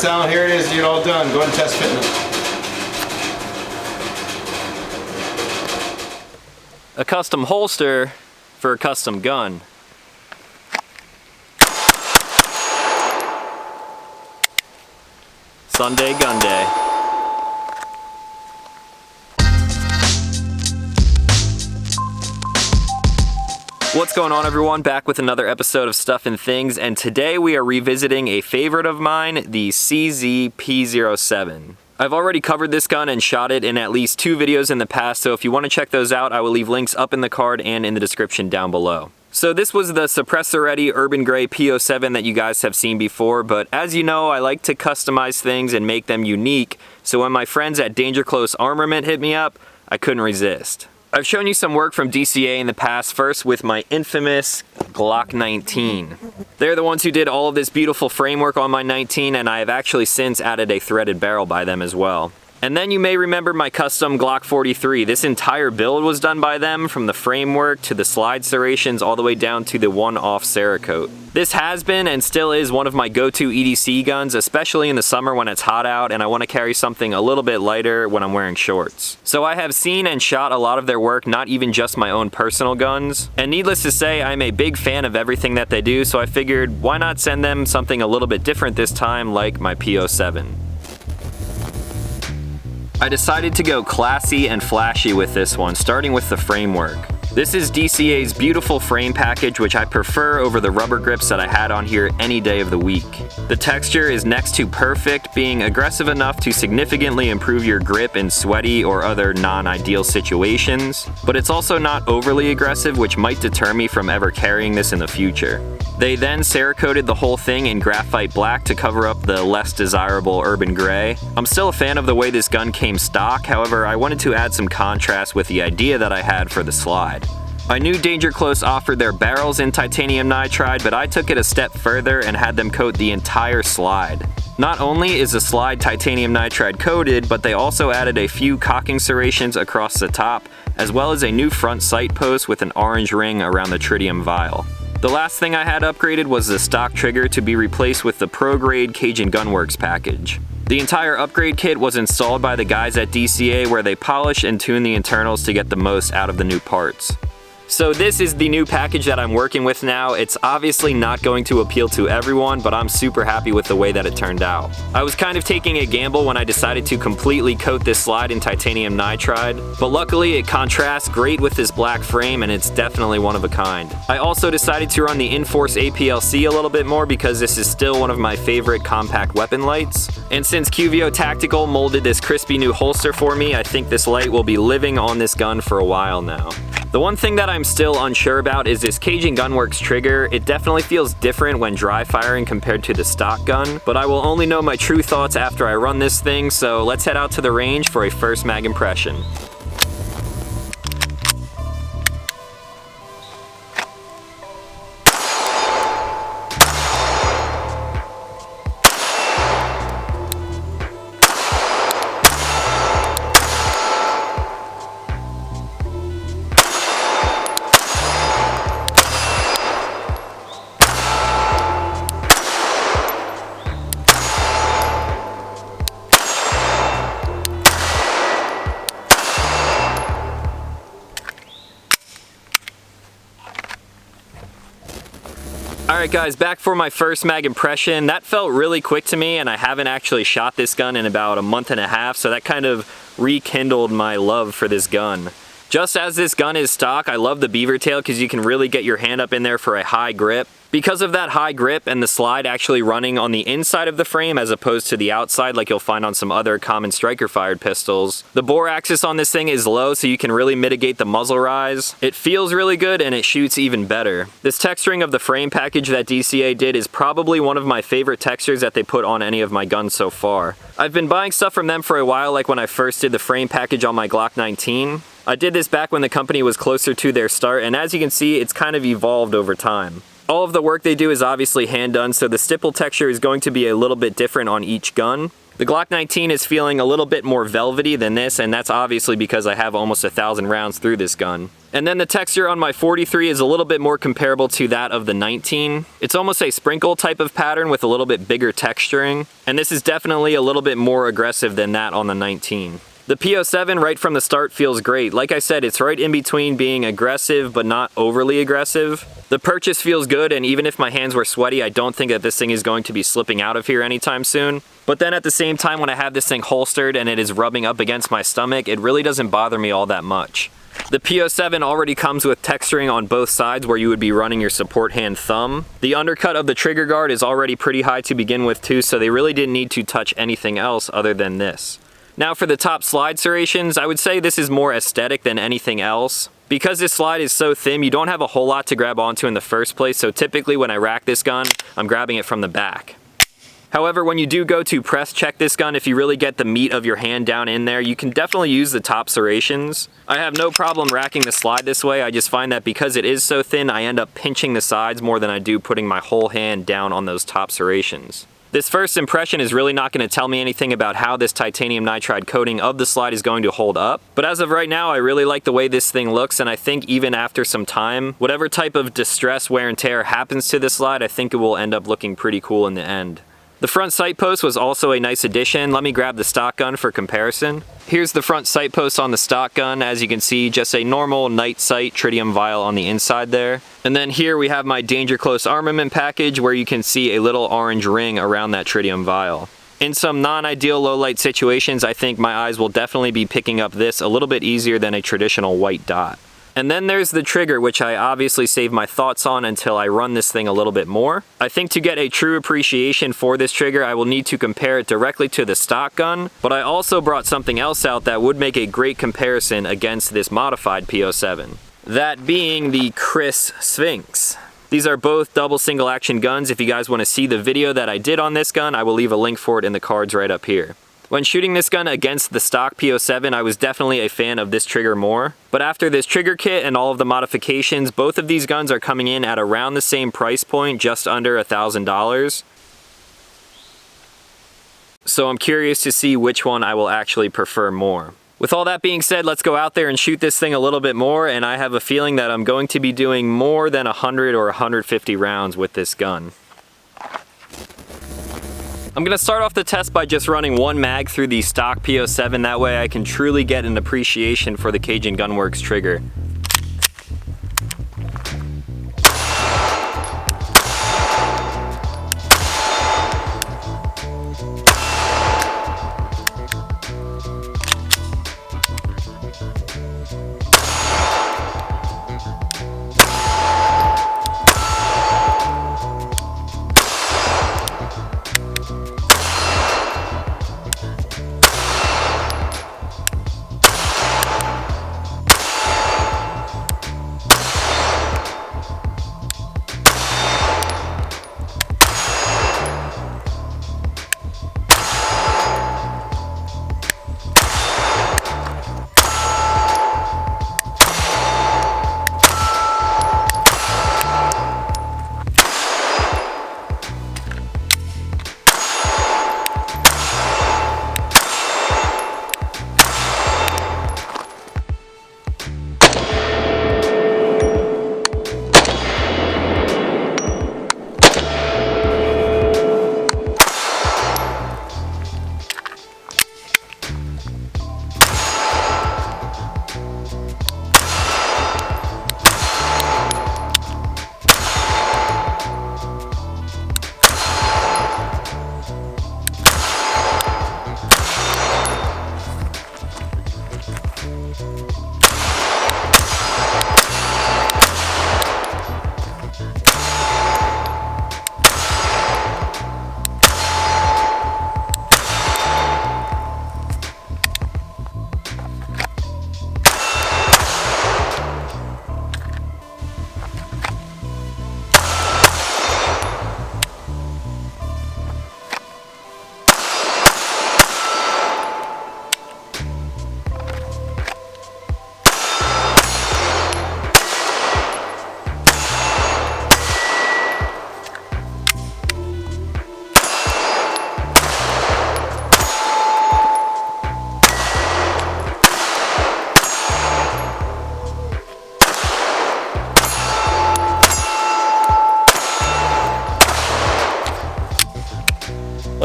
Alright, Sal, here it is. You're all done. Go ahead and test fitting it. A custom holster for a custom gun. Sunday GUNDAY. What's going on, everyone? Back with another episode of Stuff and Things, and today we are revisiting a favorite of mine, the CZ P07. I've already covered this gun and shot it in at least 2 videos in the past, so if you want to check those out, I will leave links up in the card and in the description down below. So this was the suppressor-ready Urban Grey P07 that you guys have seen before, but as you know, I like to customize things and make them unique, so when my friends at Danger Close Armament hit me up, I couldn't resist. I've shown you some work from DCA in the past, first with my infamous Glock 19. They're the ones who did all of this beautiful framework on my 19, and I have actually since added a threaded barrel by them as well. And then you may remember my custom Glock 43. This entire build was done by them, from the framework to the slide serrations all the way down to the one-off Cerakote. This has been and still is one of my go-to EDC guns, especially in the summer when it's hot out and I want to carry something a little bit lighter when I'm wearing shorts. So I have seen and shot a lot of their work, not even just my own personal guns. And needless to say, I'm a big fan of everything that they do, so I figured why not send them something a little bit different this time, like my P07. I decided to go classy and flashy with this one, starting with the framework. This is DCA's beautiful frame package, which I prefer over the rubber grips that I had on here any day of the week. The texture is next to perfect, being aggressive enough to significantly improve your grip in sweaty or other non-ideal situations, but it's also not overly aggressive, which might deter me from ever carrying this in the future. They then Cerakoted the whole thing in graphite black to cover up the less desirable urban gray. I'm still a fan of the way this gun came stock, however I wanted to add some contrast with the idea that I had for the slide. I knew Danger Close offered their barrels in titanium nitride, but I took it a step further and had them coat the entire slide. Not only is the slide titanium nitride coated, but they also added a few cocking serrations across the top, as well as a new front sight post with an orange ring around the tritium vial. The last thing I had upgraded was the stock trigger to be replaced with the pro-grade Cajun Gunworks package. The entire upgrade kit was installed by the guys at DCA, where they polish and tune the internals to get the most out of the new parts. So this is the new package that I'm working with now. It's obviously not going to appeal to everyone, but I'm super happy with the way that it turned out. I was kind of taking a gamble when I decided to completely coat this slide in titanium nitride, but luckily it contrasts great with this black frame and it's definitely one of a kind. I also decided to run the Inforce APLC a little bit more because this is still one of my favorite compact weapon lights. And since QVO Tactical molded this crispy new holster for me, I think this light will be living on this gun for a while now. The one thing that I'm still unsure about is this Cajun Gunworks trigger. It definitely feels different when dry firing compared to the stock gun, but I will only know my true thoughts after I run this thing, so let's head out to the range for a first mag impression. Alright guys, back for my first mag impression. That felt really quick to me, and I haven't actually shot this gun in about a month and a half, so that kind of rekindled my love for this gun. Just as this gun is stock, I love the beaver tail because you can really get your hand up in there for a high grip. Because of that high grip and the slide actually running on the inside of the frame as opposed to the outside like you'll find on some other common striker fired pistols, the bore axis on this thing is low, so you can really mitigate the muzzle rise. It feels really good and it shoots even better. This texturing of the frame package that DCA did is probably one of my favorite textures that they put on any of my guns so far. I've been buying stuff from them for a while, like when I first did the frame package on my Glock 19. I did this back when the company was closer to their start, and as you can see, it's kind of evolved over time. All of the work they do is obviously hand done, so the stipple texture is going to be a little bit different on each gun. The Glock 19 is feeling a little bit more velvety than this, and that's obviously because I have almost 1,000 rounds through this gun. And then the texture on my 43 is a little bit more comparable to that of the 19. It's almost a sprinkle type of pattern with a little bit bigger texturing, and this is definitely a little bit more aggressive than that on the 19. The P07 right from the start feels great. Like I said, it's right in between being aggressive but not overly aggressive. The purchase feels good, and even if my hands were sweaty, I don't think that this thing is going to be slipping out of here anytime soon. But then at the same time, when I have this thing holstered and it is rubbing up against my stomach, it really doesn't bother me all that much. The P07 already comes with texturing on both sides where you would be running your support hand thumb. The undercut of the trigger guard is already pretty high to begin with too, so they really didn't need to touch anything else other than this. Now for the top slide serrations, I would say this is more aesthetic than anything else. Because this slide is so thin, you don't have a whole lot to grab onto in the first place, so typically when I rack this gun, I'm grabbing it from the back. However, when you do go to press check this gun, if you really get the meat of your hand down in there, you can definitely use the top serrations. I have no problem racking the slide this way. I just find that because it is so thin, I end up pinching the sides more than I do putting my whole hand down on those top serrations. This first impression is really not going to tell me anything about how this titanium nitride coating of the slide is going to hold up. But as of right now, I really like the way this thing looks, and I think even after some time, whatever type of distress, wear and tear happens to this slide, I think it will end up looking pretty cool in the end. The front sight post was also a nice addition. Let me grab the stock gun for comparison. Here's the front sight post on the stock gun. As you can see, just a normal night sight tritium vial on the inside there. And then here we have my Danger Close armament package where you can see a little orange ring around that tritium vial. In some non-ideal low light situations, I think my eyes will definitely be picking up this a little bit easier than a traditional white dot. And then there's the trigger, which I obviously save my thoughts on until I run this thing a little bit more. I think to get a true appreciation for this trigger, I will need to compare it directly to the stock gun, but I also brought something else out that would make a great comparison against this modified P07. That being the Chris Sphinx. These are both double single action guns. If you guys want to see the video that I did on this gun, I will leave a link for it in the cards right up here. When shooting this gun against the stock P07, I was definitely a fan of this trigger more. But after this trigger kit and all of the modifications, both of these guns are coming in at around the same price point, just under $1,000. So I'm curious to see which one I will actually prefer more. With all that being said, let's go out there and shoot this thing a little bit more, and I have a feeling that I'm going to be doing more than 100 or 150 rounds with this gun. I'm gonna start off the test by just running one mag through the stock P07, that way I can truly get an appreciation for the Cajun Gunworks trigger.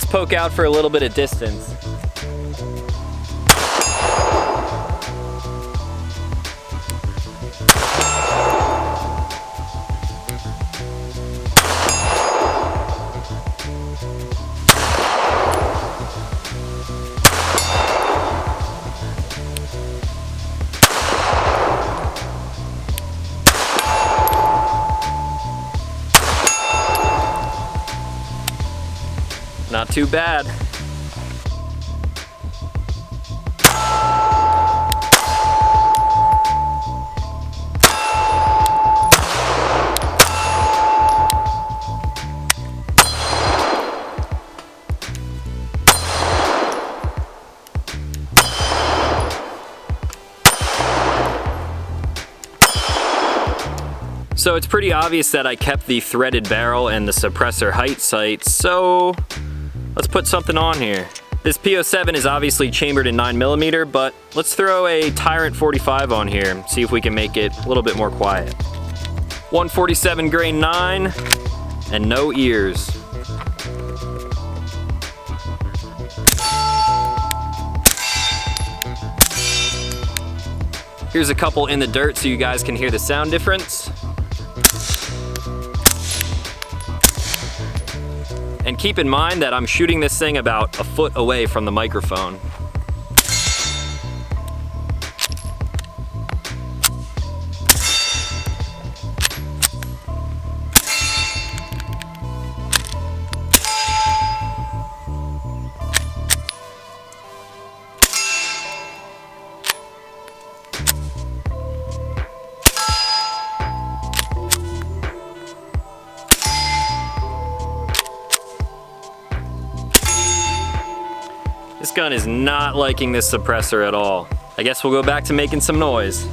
let's poke out for a little bit of distance. Not too bad. So it's pretty obvious that I kept the threaded barrel and the suppressor height sight, so let's put something on here. This P07 is obviously chambered in 9mm, but let's throw a Tyrant 45 on here, see if we can make it a little bit more quiet. 147 grain 9, and no ears. Here's a couple in the dirt so you guys can hear the sound difference. And keep in mind that I'm shooting this thing about a foot away from the microphone. This gun is not liking this suppressor at all. I guess we'll go back to making some noise.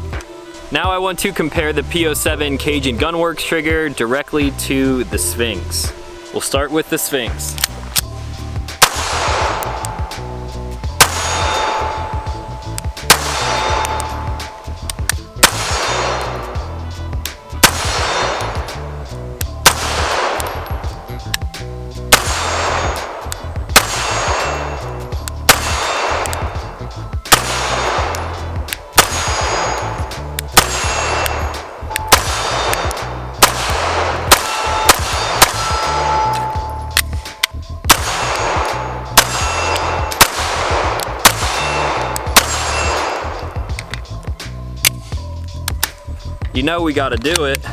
Now I want to compare the P07 Cajun Gunworks trigger directly to the Sphinx. We'll start with the Sphinx. You know we gotta do it.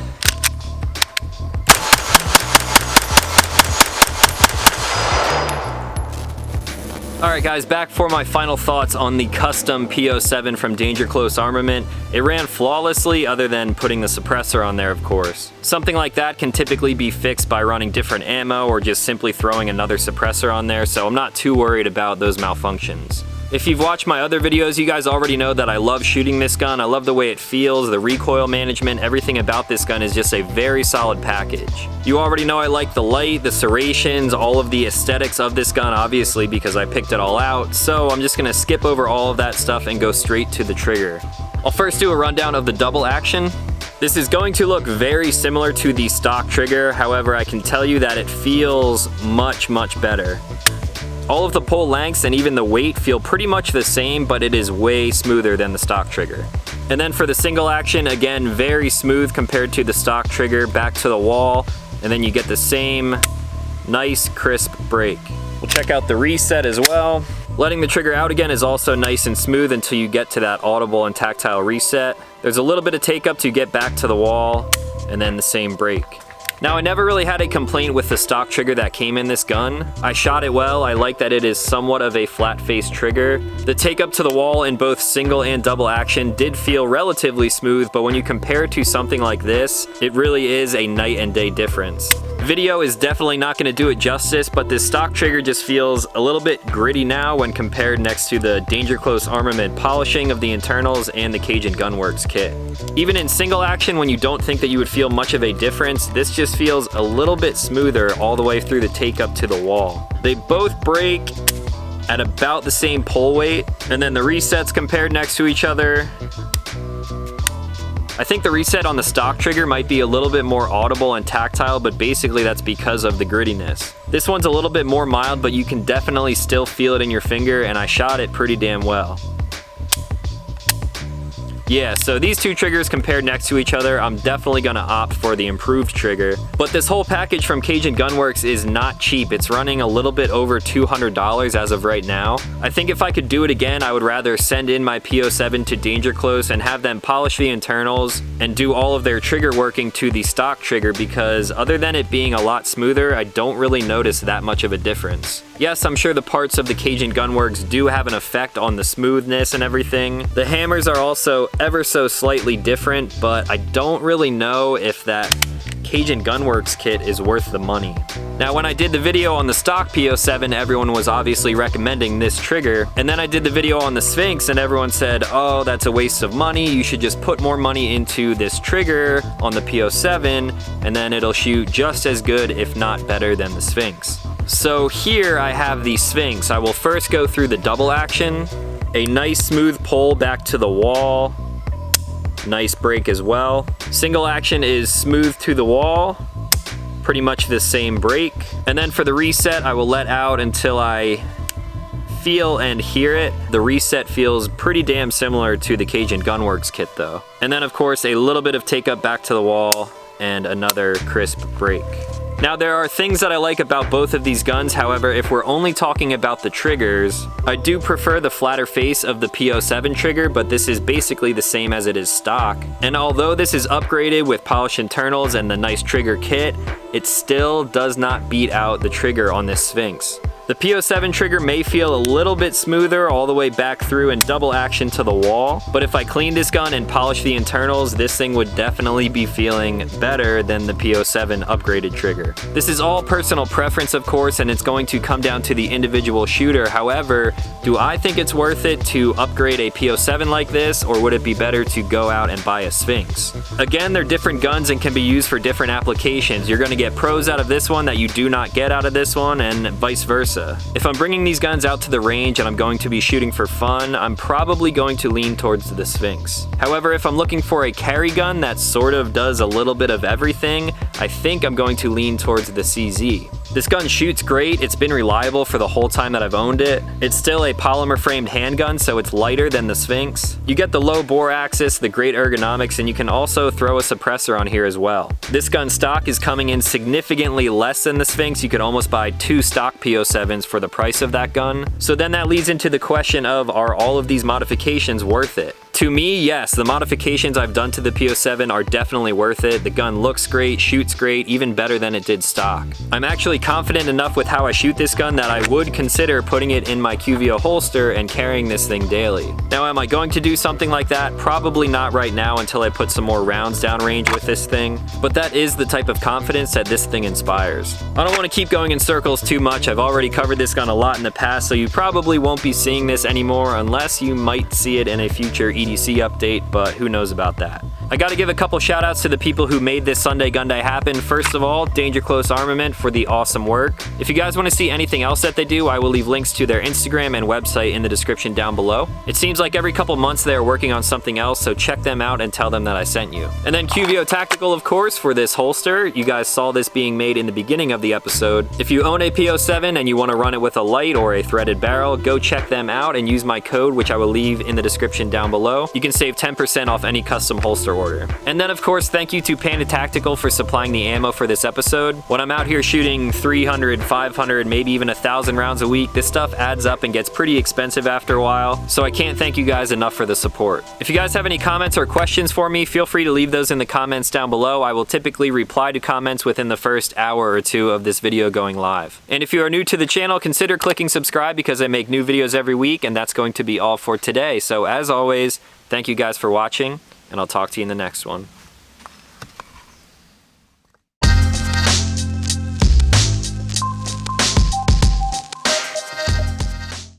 Alright guys, back for my final thoughts on the custom P07 from Danger Close Armament. It ran flawlessly other than putting the suppressor on there, of course. Something like that can typically be fixed by running different ammo or just simply throwing another suppressor on there, so I'm not too worried about those malfunctions. If you've watched my other videos, you guys already know that I love shooting this gun. I love the way it feels, the recoil management, everything about this gun is just a very solid package. You already know I like the light, the serrations, all of the aesthetics of this gun, obviously, because I picked it all out, so I'm just gonna skip over all of that stuff and go straight to the trigger. I'll first do a rundown of the double action. This is going to look very similar to the stock trigger, however, I can tell you that it feels much, much better. All of the pull lengths and even the weight feel pretty much the same, but it is way smoother than the stock trigger. And then for the single action, again, very smooth compared to the stock trigger, back to the wall, and then you get the same nice crisp break. We'll check out the reset as well. Letting the trigger out again is also nice and smooth until you get to that audible and tactile reset. There's a little bit of take up to get back to the wall, and then the same break. Now, I never really had a complaint with the stock trigger that came in this gun. I shot it well. I like that it is somewhat of a flat-faced trigger. The take up to the wall in both single and double action did feel relatively smooth, but when you compare it to something like this, it really is a night and day difference. Video is definitely not going to do it justice, but this stock trigger just feels a little bit gritty now when compared next to the Danger Close Armament polishing of the internals and the Cajun Gunworks kit. Even in single action, when you don't think that you would feel much of a difference, this just feels a little bit smoother all the way through the take up to the wall. They both break at about the same pull weight, and then the resets compared next to each other. I think the reset on the stock trigger might be a little bit more audible and tactile, but basically that's because of the grittiness. This one's a little bit more mild, but you can definitely still feel it in your finger, and I shot it pretty damn well. Yeah, so these two triggers compared next to each other, I'm definitely gonna opt for the improved trigger. But this whole package from Cajun Gunworks is not cheap. It's running a little bit over $200 as of right now. I think if I could do it again, I would rather send in my P07 to Danger Close and have them polish the internals and do all of their trigger working to the stock trigger, because other than it being a lot smoother, I don't really notice that much of a difference. Yes, I'm sure the parts of the Cajun Gunworks do have an effect on the smoothness and everything. The hammers are also ever so slightly different, but I don't really know if that Cajun Gunworks kit is worth the money. Now, when I did the video on the stock P07, everyone was obviously recommending this trigger, and then I did the video on the Sphinx and everyone said, oh, that's a waste of money, you should just put more money into this trigger on the P07 and then it'll shoot just as good, if not better, than the Sphinx. So here I have the Sphinx. I will first go through the double action, a nice smooth pull back to the wall, nice break as well. Single action is smooth to the wall, pretty much the same break. And then for the reset, I will let out until I feel and hear it. The reset feels pretty damn similar to the Cajun Gunworks kit though. And then of course a little bit of take up back to the wall and another crisp break. Now, there are things that I like about both of these guns. However, if we're only talking about the triggers, I do prefer the flatter face of the P07 trigger, but this is basically the same as it is stock. And although this is upgraded with polished internals and the nice trigger kit, it still does not beat out the trigger on this Sphinx. The P07 trigger may feel a little bit smoother all the way back through and double action to the wall, but if I clean this gun and polish the internals, this thing would definitely be feeling better than the P07 upgraded trigger. This is all personal preference, of course, and it's going to come down to the individual shooter. However, do I think it's worth it to upgrade a P07 like this, or would it be better to go out and buy a Sphinx? Again, they're different guns and can be used for different applications. You're going to get pros out of this one that you do not get out of this one, and vice versa. If I'm bringing these guns out to the range and I'm going to be shooting for fun, I'm probably going to lean towards the Sphinx. However, if I'm looking for a carry gun that sort of does a little bit of everything, I think I'm going to lean towards the CZ. This gun shoots great, it's been reliable for the whole time that I've owned it. It's still a polymer framed handgun, so it's lighter than the Sphinx. You get the low bore axis, the great ergonomics, and you can also throw a suppressor on here as well. This gun stock is coming in significantly less than the Sphinx. You could almost buy 2 stock P07s for the price of that gun. So then that leads into the question of, are all of these modifications worth it? To me, yes, the modifications I've done to the P07 are definitely worth it. The gun looks great, shoots great, even better than it did stock. I'm actually confident enough with how I shoot this gun that I would consider putting it in my QVO holster and carrying this thing daily. Now, am I going to do something like that? Probably not right now until I put some more rounds downrange with this thing, but that is the type of confidence that this thing inspires. I don't want to keep going in circles too much. I've already covered this gun a lot in the past, so you probably won't be seeing this anymore unless you might see it in a future EDC update, but who knows about that. I gotta give a couple shout outs to the people who made this Sunday GUNDAY happen. First of all, Danger Close Armament for the awesome work. If you guys want to see anything else that they do, I will leave links to their Instagram and website in the description down below. It seems like every couple months they are working on something else, so check them out and tell them that I sent you. And then QVO Tactical, of course, for this holster. You guys saw this being made in the beginning of the episode. If you own a P07 and you want to run it with a light or a threaded barrel, go check them out and use my code, which I will leave in the description down below. You can save 10% off any custom holster order. And then of course, thank you to Panda Tactical for supplying the ammo for this episode. When I'm out here shooting 300, 500, maybe even 1,000 rounds a week, this stuff adds up and gets pretty expensive after a while, so I can't thank you guys enough for the support. If you guys have any comments or questions for me, feel free to leave those in the comments down below. I will typically reply to comments within the first hour or two of this video going live. And if you are new to the channel, consider clicking subscribe because I make new videos every week, and that's going to be all for today. So as always, thank you guys for watching, and I'll talk to you in the next one.